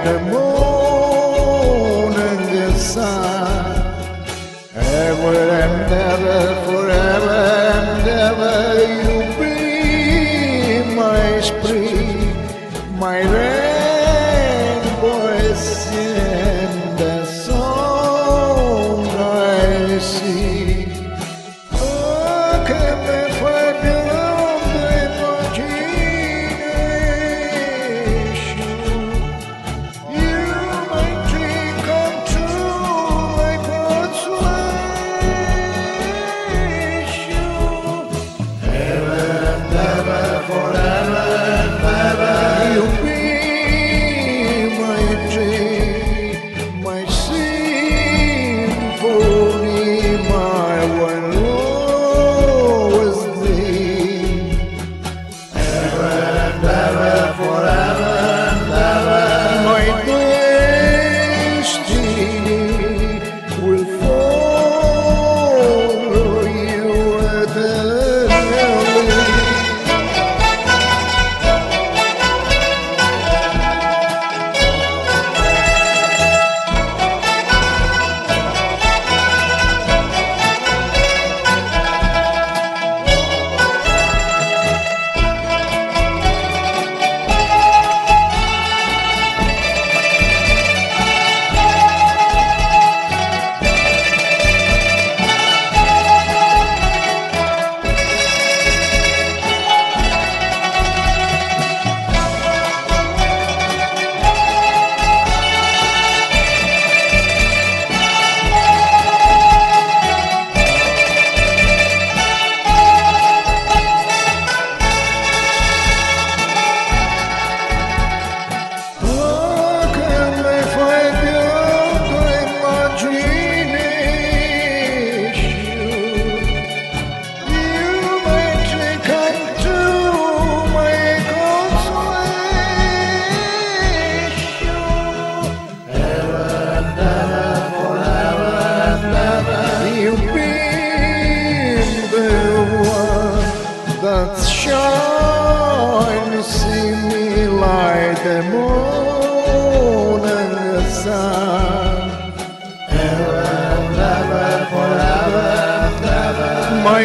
the moon and the sun. Ever and ever, forever and ever, you'll be my spring, my rainbow and the song I sing. Oh, que me fue grande imagination. You my dream come true, my consolation. Ever and ever, forever and ever, you'll be my dream, my symphony, my one always thee. Ever and ever, forever and ever, my destiny will follow you eternally. That shines in me like the moon and the sun. Ever and ever, forever and ever, my